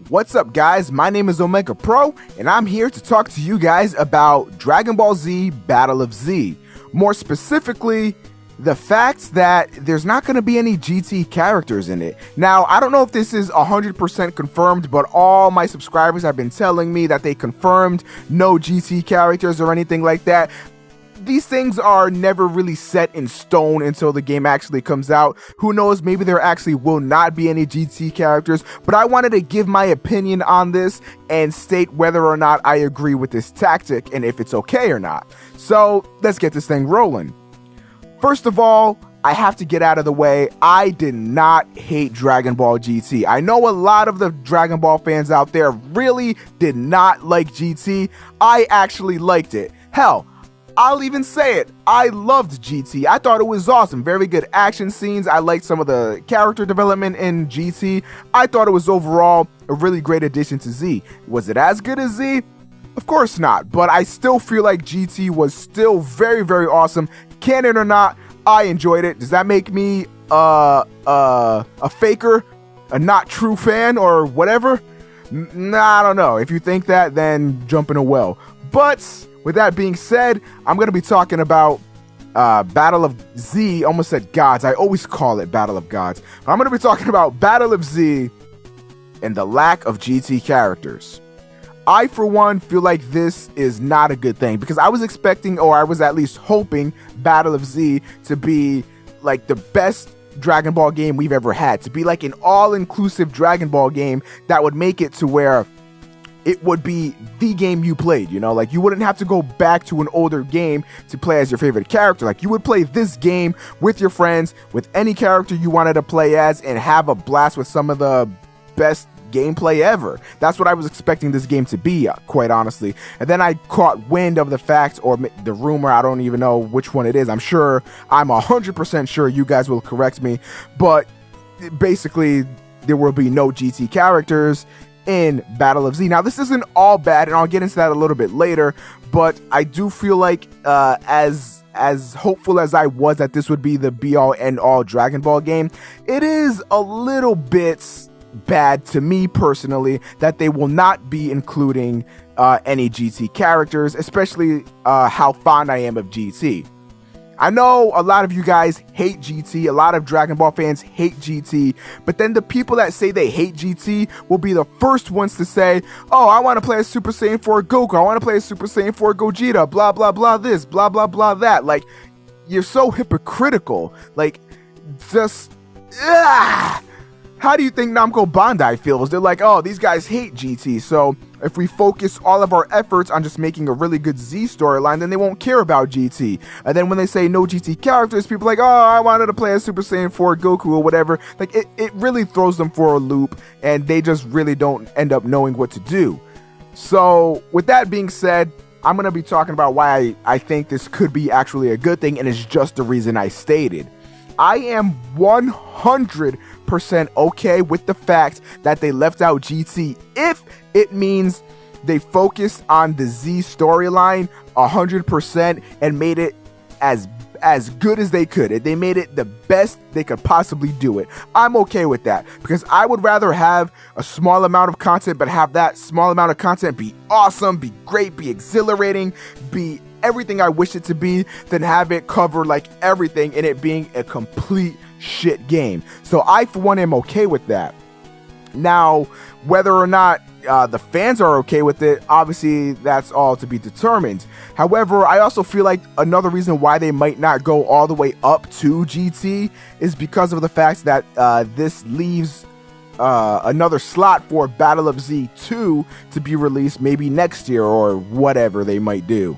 What's up, guys? My name is OmegaPro, and I'm here to talk to you guys about Dragon Ball Z Battle of Z. More specifically, the fact that there's not going to be any GT characters in it. Now, I don't know if this is 100% confirmed, but all my subscribers have been telling me that they confirmed no GT characters or anything like that. These things are never really set in stone until the game actually comes out. Who knows, maybe there actually will not be any GT characters, but I wanted to give my opinion on this and state whether or not I agree with this tactic and if it's okay or not. So let's get this thing rolling. First of all, I have to get out of the way, I did not hate Dragon Ball GT. I know a lot of the Dragon Ball fans out there really did not like GT. I actually liked it. Hell, I'll even say it, I loved GT. I thought it was awesome. Very good action scenes. I liked some of the character development in GT. I thought it was overall a really great addition to Z. Was it as good as Z? Of course not, but I still feel like GT was still very, very awesome. Canon or not, I enjoyed it. Does that make me a faker? A not true fan or whatever? Nah, I don't know. If you think that, then jump in a well. But with that being said, I'm going to be talking about Battle of Z. Almost said Gods. I always call it Battle of Gods. I'm going to be talking about Battle of Z and the lack of GT characters. I, for one, feel like this is not a good thing because I was expecting, or I was at least hoping, Battle of Z to be like the best Dragon Ball game we've ever had. To be like an all-inclusive Dragon Ball game that would make it to where it would be the game you played, you know? Like, you wouldn't have to go back to an older game to play as your favorite character. Like, you would play this game with your friends, with any character you wanted to play as, and have a blast with some of the best gameplay ever. That's what I was expecting this game to be, quite honestly. And then I caught wind of the fact, or the rumor, I don't even know which one it is. I'm 100% sure you guys will correct me, but basically, there will be no GT characters in Battle of Z. Now, this isn't all bad, and I'll get into that a little bit later, but I do feel like as hopeful as I was that this would be the be-all, end-all Dragon Ball game, it is a little bit bad to me personally that they will not be including any GT characters, especially how fond I am of GT. I know a lot of you guys hate GT, a lot of Dragon Ball fans hate GT, but then the people that say they hate GT will be the first ones to say, oh, I want to play a Super Saiyan 4 Goku, I want to play a Super Saiyan 4 Gogeta, blah, blah, blah this, blah, blah, blah that. Like, you're so hypocritical. Like, just, how do you think Namco-Bandai feels? They're like, oh, these guys hate GT, so if we focus all of our efforts on just making a really good Z storyline, then they won't care about GT. And then when they say no GT characters, people are like, oh, I wanted to play a Super Saiyan 4 Goku or whatever. Like, it really throws them for a loop, and they just really don't end up knowing what to do. So, with that being said, I'm going to be talking about why I think this could be actually a good thing, and it's just the reason I stated. I am 100% okay with the fact that they left out GT if it means they focused on the Z storyline 100% and made it as good as they could. They made it the best they could possibly do it. I'm okay with that because I would rather have a small amount of content, but have that small amount of content be awesome, be great, be exhilarating, be everything I wish it to be, than have it cover like everything and it being a complete shit game. So I, for one, am okay with that. Now, whether or not the fans are okay with it, obviously that's all to be determined. However, I also feel like another reason why they might not go all the way up to GT is because of the fact that this leaves another slot for Battle of Z 2 to be released maybe next year or whatever they might do.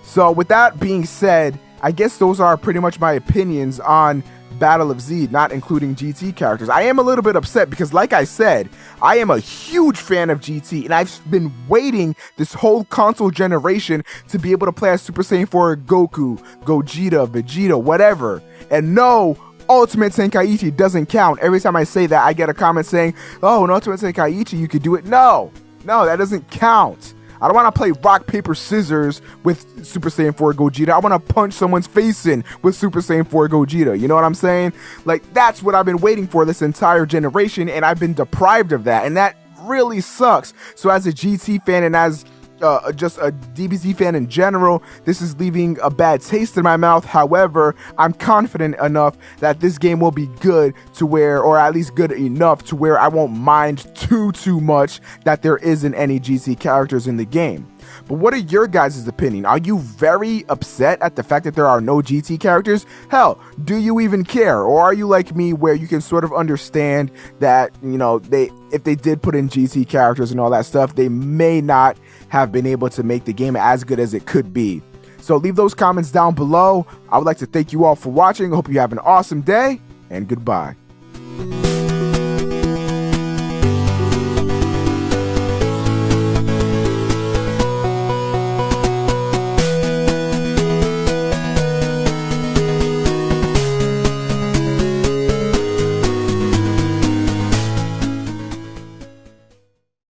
So with that being said, I guess those are pretty much my opinions on Battle of Z, not including GT characters. I am a little bit upset because, like I said, I am a huge fan of GT, and I've been waiting this whole console generation to be able to play as Super Saiyan 4 Goku, Gogeta, Vegeta, whatever. And no, Ultimate Tenkaichi doesn't count. Every time I say that, I get a comment saying, oh, in Ultimate Tenkaichi, you could do it. No, that doesn't count. I don't want to play rock, paper, scissors with Super Saiyan 4 Gogeta. I want to punch someone's face in with Super Saiyan 4 Gogeta. You know what I'm saying? Like, that's what I've been waiting for this entire generation, and I've been deprived of that, and that really sucks. So as a GT fan and as just a DBZ fan in general, this is leaving a bad taste in my mouth. However, I'm confident enough that this game will be good to where, or at least good enough to where I won't mind too much that there isn't any GT characters in the game. But what are your guys' opinion? Are you very upset at the fact that there are no GT characters? Hell, do you even care? Or are you like me where you can sort of understand that, you know, if they did put in GT characters and all that stuff, they may not have been able to make the game as good as it could be. So leave those comments down below. I would like to thank you all for watching. I hope you have an awesome day, and goodbye.